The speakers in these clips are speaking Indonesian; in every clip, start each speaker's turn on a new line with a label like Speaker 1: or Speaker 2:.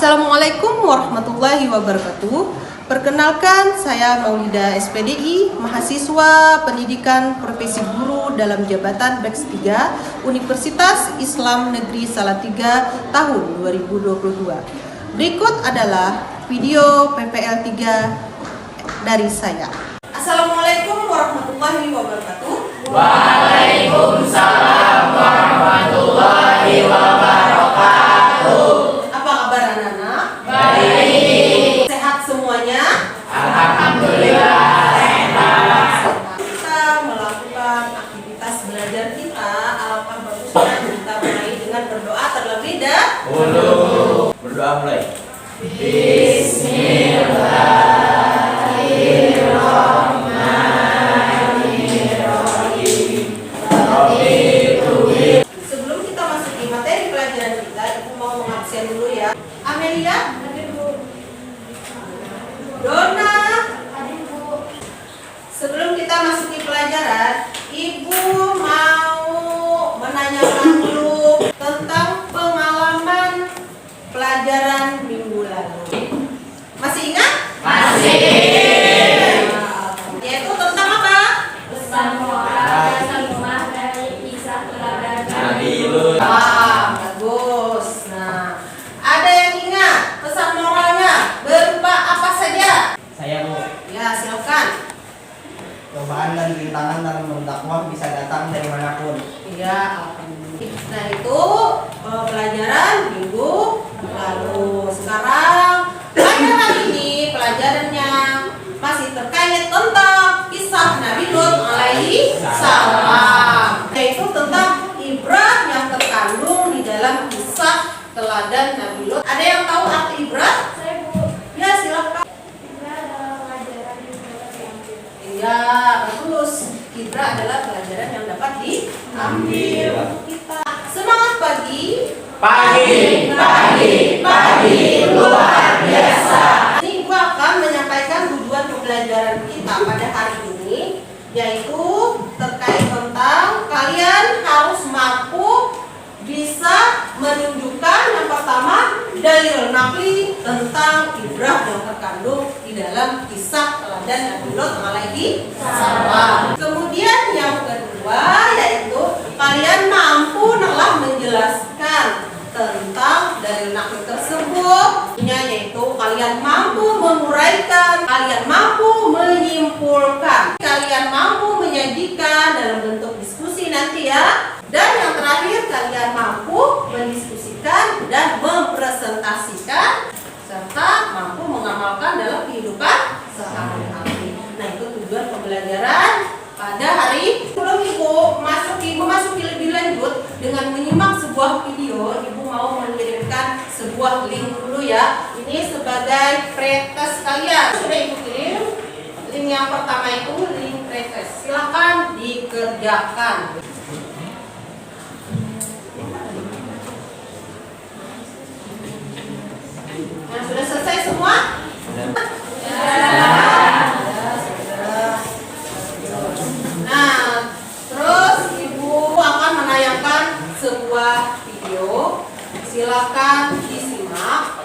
Speaker 1: Assalamualaikum warahmatullahi wabarakatuh. Perkenalkan, saya Maulida SPDI, mahasiswa pendidikan profesi guru dalam jabatan BEX 3 Universitas Islam Negeri Salatiga tahun 2022. Berikut adalah video PPL 3 dari saya. Assalamualaikum warahmatullahi wabarakatuh.
Speaker 2: Waalaikumsalam warahmatullahi wabarakatuh.
Speaker 1: Apa kabar anak-anak?
Speaker 2: Baik.
Speaker 1: Sehat semuanya?
Speaker 2: Alhamdulillah sehat.
Speaker 1: Kita melakukan aktivitas belajar kita, alangkah bagusnya kita mulai dengan berdoa terlebih dahulu.
Speaker 2: Berdoa mulai.
Speaker 1: Sebelum kita masuki materi pelajaran kita, Ibu mau mengabsen dulu ya. Amelia, Dona, sebelum kita masuki pelajaran, Ibu mau menanyakan dulu tentang pengalaman pelajaran minggu lalu. Masih ingat?
Speaker 2: Masih.
Speaker 1: Yaitu tentang apa?
Speaker 3: Pesan moral dan hikmah dari kisah teladan
Speaker 2: Nabi Lut.
Speaker 1: Wah, bagus. Nah, ada yang ingat pesan moralnya berupa apa saja?
Speaker 4: Saya Bu,
Speaker 1: Ya, silakan.
Speaker 4: cobaan dan rintangan dalam berdakwah bisa datang dari manapun.
Speaker 1: Iya, alhamdulillah. Nah, itu pelajaran minggu lalu. Sekarang pelajaran ini pelajarannya masih terkait tentang kisah Nabi Lut alaihi salam. Yaitu tentang ibrah yang terkandung di dalam kisah teladan Nabi Lut. Ada yang tahu arti ibrah?
Speaker 3: Saya Bu,
Speaker 1: Ya, silakan.
Speaker 3: ini adalah pelajaran yang dapat diambil.
Speaker 1: Iya, bagus. Ibrah adalah pelajaran yang dapat diambil untuk kita. Semangat pagi.
Speaker 2: Pagi luar biasa.
Speaker 1: Ini Ibu akan menyampaikan tujuan pembelajaran kita pada hari ini, yaitu terkait tentang kalian harus mampu bisa menunjukkan yang pertama dalil naqli tentang ibrah yang terkandung di dalam kisah teladan Nabi Lut alaihi salam. Kemudian yang kedua yaitu kalian mampu menjelaskan tentang dalil naqli tersebut, yaitu kalian mampu menguraikan, kalian mampu menyimpulkan, kalian mampu menyajikan dalam bentuk diskusi nanti ya. Dan yang terakhir kalian mampu mendiskusikan dan mempresentasikan serta mampu mengamalkan dalam kehidupan sehari-hari. Nah, itu tujuan pembelajaran pada hari. Sebelum Ibu memasuki lebih lanjut dengan menyimak sebuah video, Ibu mau mengirimkan sebuah link dulu ya. Ini sebagai pretest kalian. Sudah Ibu kirim. Link yang pertama itu link pretest. Silakan dikerjakan. Nah, sudah selesai semua? Nah, terus Ibu akan menayangkan sebuah video. Silakan disimak.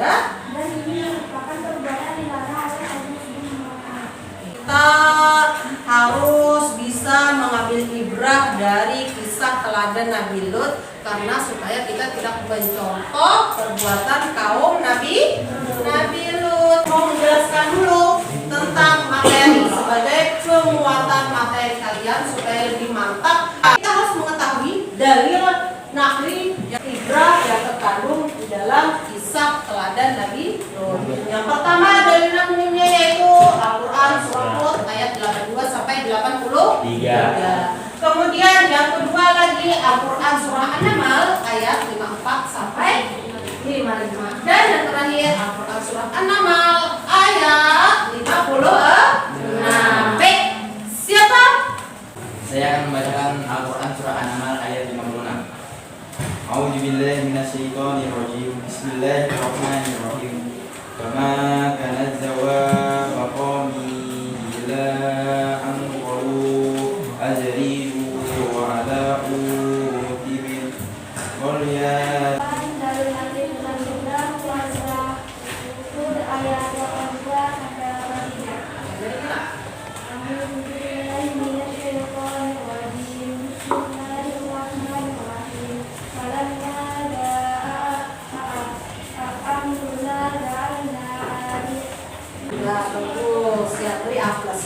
Speaker 1: Ya.
Speaker 3: Dan ini merupakan perbuatan dilarang oleh Allah Subhanahu wa Ta'ala.
Speaker 1: Kita harus bisa mengambil ibrah dari kisah teladan Nabi Lut karena supaya kita tidak mencontoh perbuatan kaum Nabi Lut. Mau menjelaskan dulu tentang materi sebagai penguatan materi kalian supaya lebih mantap. Kita harus mengetahui dalil nakli ibrah yang terkandung di dalam kisah teladan Nabi Lut. Yang pertama dalil naklinya yaitu Al-Quran surah Hud ayat 82 sampai 83. Kemudian yang kedua lagi Al-Quran surah An-Naml ayat 54 sampai 55. Dan yang terakhir Al-Quran surah An-Naml ayat 56. Baik, siapa?
Speaker 2: Saya akan membacakan Al-Quran surah An-Naml ayat 56. A'udzubillahi minasyaitonirrajim. Bismillahirrahmanirrahim. Fama kana jawaba qawmi illa an qalu ajridu wa ada'u tibin. Qul ya
Speaker 3: Dari nanti bulan Ibrah puasa Hud ayat 82 sampai 83. Alhamdulillahi minasyaitonir rajim. Bismillahirrahmanirrahim. Falamma amruna ja'alna 'alaiha
Speaker 1: Ya, bagus. Ya, beri aplaus.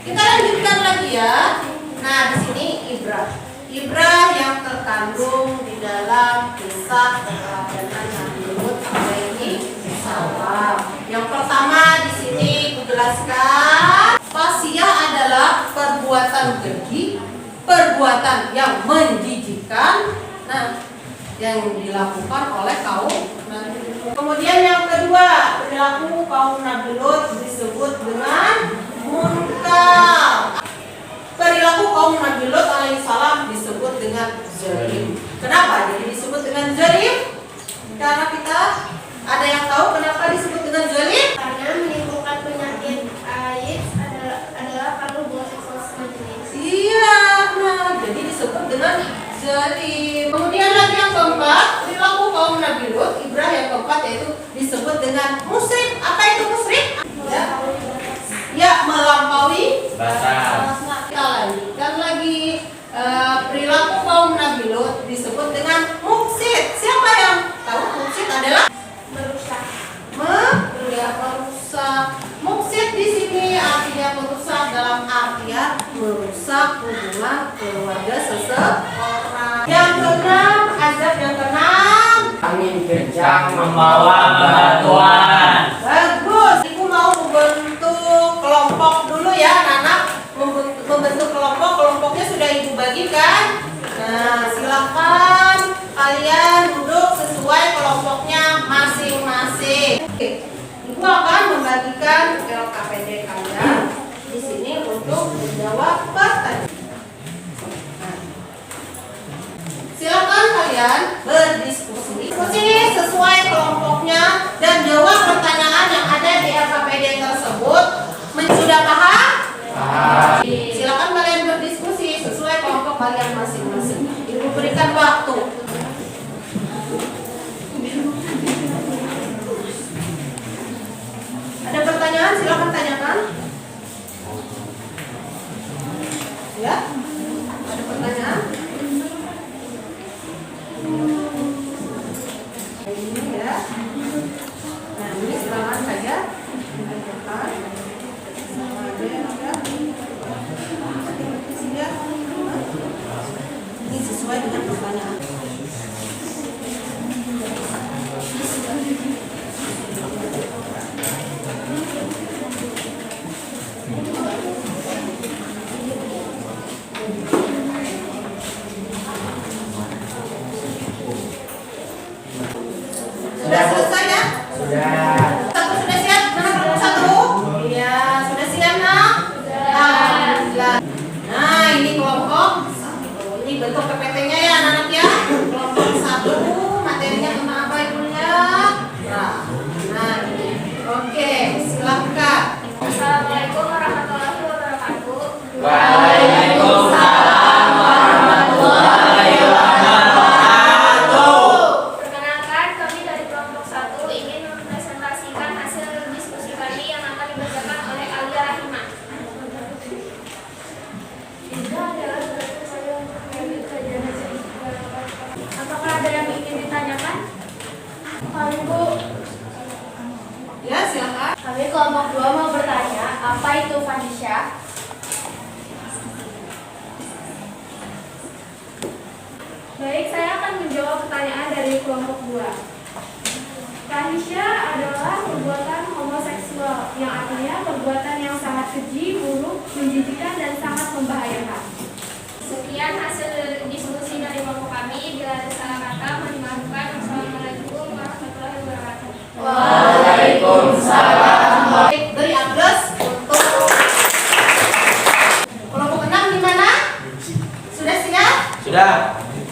Speaker 1: Kita lanjutkan lagi ya. Nah, di sini ibrah. Ibrah yang terkandung di dalam kisah keteladanan Nabi Lut alaihi salam. Yang pertama di sini kujelaskan fasiyah adalah perbuatan keji, perbuatan yang menjijikkan. Nah, yang dilakukan oleh kaum Nabi Lut. Kemudian yang kedua, perilaku kaum Nabi Lut disebut dengan munkar. Perilaku kaum Nabi Lut alaihissalam disebut dengan zalim. Kenapa jadi disebut dengan zalim? Karena kita ada yang tahu kenapa disebut dengan zalim?
Speaker 3: karena menimbulkan penyakit AIDS adalah karena hubungan seksual sama jenis.
Speaker 1: Iya, nah jadi disebut dengan zalim. Kemudian lagi yang keempat, perilaku kaum Nabi Lut, ibrah yang keempat yaitu disebut dengan musyrik. Apa itu musyrik? Ya, melampaui
Speaker 2: batas.
Speaker 1: Kita lanjutkan lagi perilaku kaum Nabi Lut disebut dengan mufsid. Siapa yang tahu mufsid adalah
Speaker 3: Merusak.
Speaker 1: merusak. Mufsid di sini artinya merusak dalam artian merusak hubungan keluarga seseorang. Yang keenam, azab yang keenam.
Speaker 2: Angin kencang membawa bebatuan.
Speaker 1: Bagus. Ibu mau membentuk kelompok dulu ya, anak. Membentuk kelompok, kelompoknya sudah ibu bagikan. Nah, silakan kalian duduk sesuai kelompoknya masing-masing. Ibu akan membagikan LKPD kalian di sini untuk menjawab pertanyaan. Nah, silakan kalian berdiskusi. Diskusi sesuai kelompoknya dan jawab pertanyaan yang ada di LKPD tersebut. Sudah paham? Silakan kalian berdiskusi sesuai kelompok kalian masing-masing. Ibu berikan waktu. Ada pertanyaan? Silakan tanyakan. Ya? Ada pertanyaan?
Speaker 3: Kami Bu,
Speaker 1: Ya, silakan.
Speaker 3: kami kelompok 2 mau bertanya, apa itu fahisya? Baik, saya akan menjawab pertanyaan dari kelompok 2. Fahisya adalah perbuatan homoseksual, yang artinya perbuatan yang sangat keji, buruk, menjijikan, dan sangat membahayakan. Sekian hasil diskusi dari kelompok kami. Bila ada salah kata, mohon dimaafkan. Wassalamualaikum warahmatullahi wabarakatuh.
Speaker 1: Baik, beri aplaus untuk kelompok 6 di mana? Sudah siap?
Speaker 2: Sudah.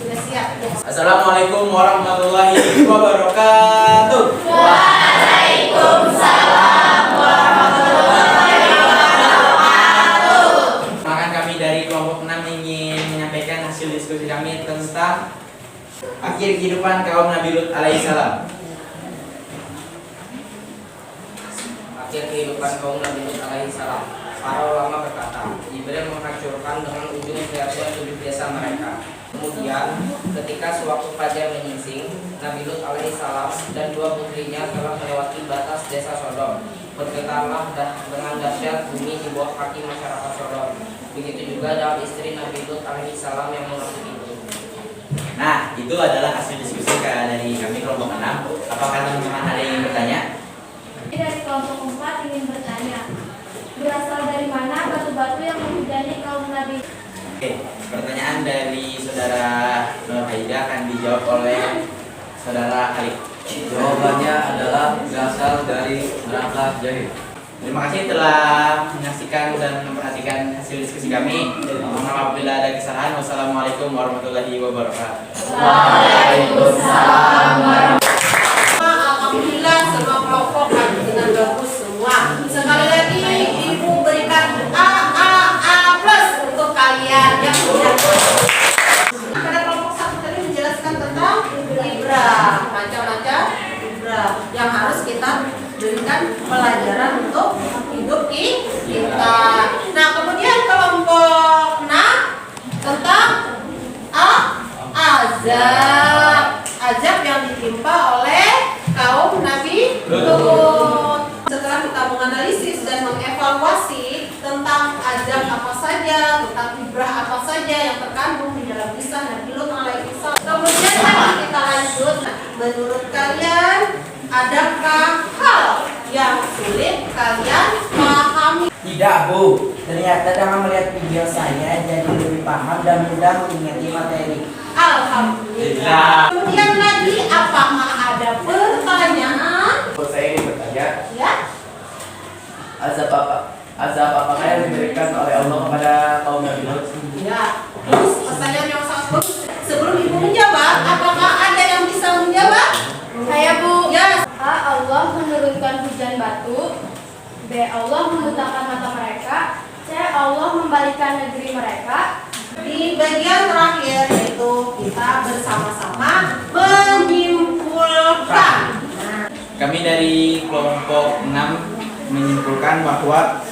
Speaker 1: Sudah siap. Ya.
Speaker 2: Assalamualaikum warahmatullahi wabarakatuh. Maka kami dari kelompok 6 ingin menyampaikan hasil diskusi kami tentang akhir kehidupan kaum Nabi Lut alaihissalam.
Speaker 5: Akhir kehidupan kaum Nabi Lut alaihissalam. Para ulama berkata, Jibril menghancurkan dengan ujung kreatur tujuh desa mereka. Kemudian, ketika sewaktu fajar menyingsing, Nabi Lut alaihissalam dan dua putrinya telah melewati batas desa Sodom. Bergetarlah dengan dahsyat bumi di bawah kaki masyarakat Sodom. Begitu juga dengan istri Nabi Lut alaihissalam yang mengerti itu.
Speaker 2: Nah, itu adalah hasil diskusi dari kami kelompok 6. Apakah teman-teman ada yang ingin bertanya?
Speaker 3: Dari kelompok 4 ingin bertanya, berasal dari mana batu-batu yang menghujani kaum Nabi?
Speaker 2: Oke, pertanyaan dari saudara Nur Haida akan dijawab oleh saudara Khalid.
Speaker 6: Jawabannya adalah berasal dari neraka jahil.
Speaker 2: Terima kasih telah menyaksikan dan memperhatikan hasil diskusi kami. Mohon maaf apabila ada kesalahan. Wassalamualaikum warahmatullahi wabarakatuh.
Speaker 1: Alhamdulillah semua kelompok hadir dengan bagus semua. Sekali lagi Ibu berikan A plus untuk kalian yang sudah. Pada kelompok 1 tadi menjelaskan tentang ibrah, macam-macam ibrah yang harus kita berikan pelajaran untuk hidup kita. Nah, kemudian kelompok 6 tentang azab yang ditimpa oleh kaum Nabi Lut. Setelah kita menganalisis dan mengevaluasi tentang azab apa saja, tentang ibrah apa saja yang terkandung di dalam kisah Nabi Lut alaihissalam. Kemudian lagi kita lanjut. Menurut kalian, adakah hal yang sulit kalian pahami?
Speaker 4: Tidak Bu, ternyata dengan melihat video saya jadi lebih paham dan mudah mengingati materi.
Speaker 1: Alhamdulillah. Kemudian lagi, apakah ada pertanyaan?
Speaker 6: Saya ingin bertanya,
Speaker 1: Ya.
Speaker 6: azab apakah yang diberikan oleh Allah kepada kaum Nabi Lut?
Speaker 1: Ya, terus pertanyaan yang sangat bagus. Sebelum Ibu menjawab, apakah ada yang bisa menjawab?
Speaker 3: Saya Bu.
Speaker 1: Ya.
Speaker 3: A. Allah menurunkan hujan batu. B. Allah membutakan mata mereka. C. Allah membalikan negeri mereka.
Speaker 1: Di bagian terakhir yaitu kita bersama-sama menyimpulkan.
Speaker 2: Kami dari kelompok 6 menyimpulkan bahwa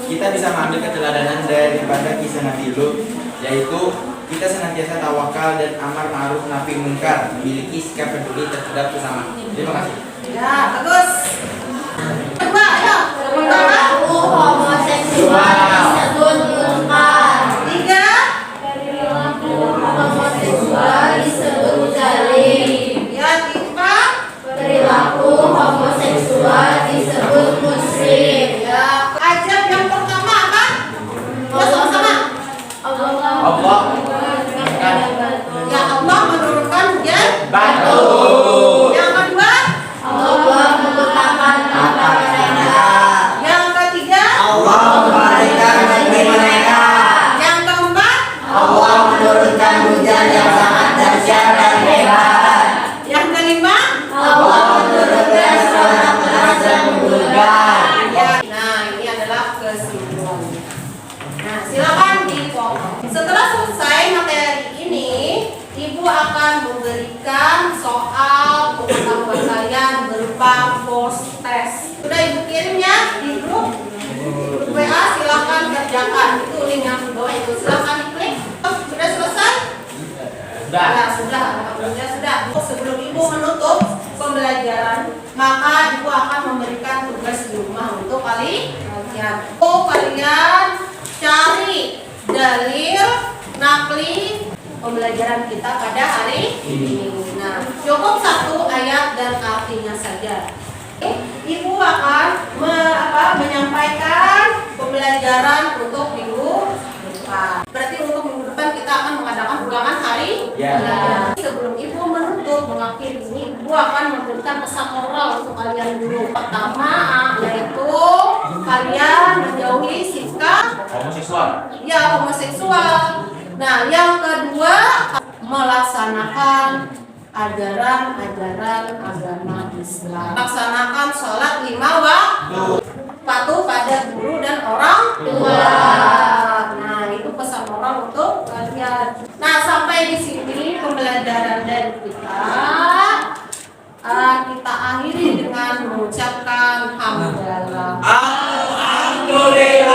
Speaker 2: kita bisa mengambil keteladanan daripada kisah Nabi Lut, yaitu kita senantiasa tawakal dan amar ma'ruf nahi munkar, memiliki sikap peduli terhadap sesama. Terima kasih.
Speaker 1: Ya, bagus. Coba, ayo. Pertama,
Speaker 3: Homoseksual disebut munkar.
Speaker 1: 3.
Speaker 3: Perilaku homoseksual disebut zalim.
Speaker 1: Ya, 4.
Speaker 3: Perilaku homoseksual disebut musyrik.
Speaker 1: Ya, azab yang pertama apa? Ya, sama-sama.
Speaker 2: Allah
Speaker 1: Ya, Allah menurunkan hujan
Speaker 2: batu.
Speaker 1: Yang kedua,
Speaker 3: Allah membutakan mata mereka.
Speaker 1: yang ketiga,
Speaker 4: Allah membalikan negeri mereka.
Speaker 1: yang keempat,
Speaker 4: Allah menurunkan hujan yang sangat dahsyat dan hebat.
Speaker 1: yang kelima.
Speaker 3: Allah menurunkan seorang keras dan
Speaker 4: Bukan.
Speaker 1: Ya. Nah, ini adalah kesimpulan. Nah, silakan dipotong. Setelah selesai materi ini, Ibu akan memberikan soal pengetahuan kalian berupa post test. Sudah Ibu kirim ya di grup WA, silakan kerjakan. Itu link yang di bawah itu, silakan diklik. Sudah selesai?
Speaker 2: Sudah.
Speaker 1: Ya, sudah. Alhamdulillah sudah. Sebelum Ibu menutup, pembelajaran, maka ibu akan memberikan tugas di rumah untuk kalian. Kalian cari dalil nakli pembelajaran kita pada hari ini. Nah, cukup satu ayat dan artinya saja. Ibu akan menyampaikan pembelajaran untuk minggu depan. Berarti untuk minggu depan kita akan mengadakan ulangan hari.
Speaker 2: Ya.
Speaker 1: Sebelum ibu menutup mengakhiri ini, ibu akan memberikan pesan moral untuk kalian dulu. Pertama, yaitu kalian menjauhi sikap homoseksual. Nah, yang kedua, melaksanakan ajaran-ajaran agama Islam. Laksanakan sholat 5 waktu. Patuh pada guru dan orang tua. Nah, itu pesan moral untuk kalian. Nah, sampai di sini pembelajaran dari kita. Kita akhiri dengan mengucapkan hamdalah. Amin.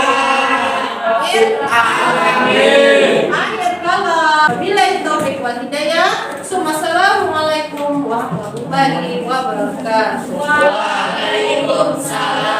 Speaker 1: Akhir kalam. Billahi taufiq wal hidayah. Assalamualaikum warahmatullahi wabarakatuh. Waalaikumsalam.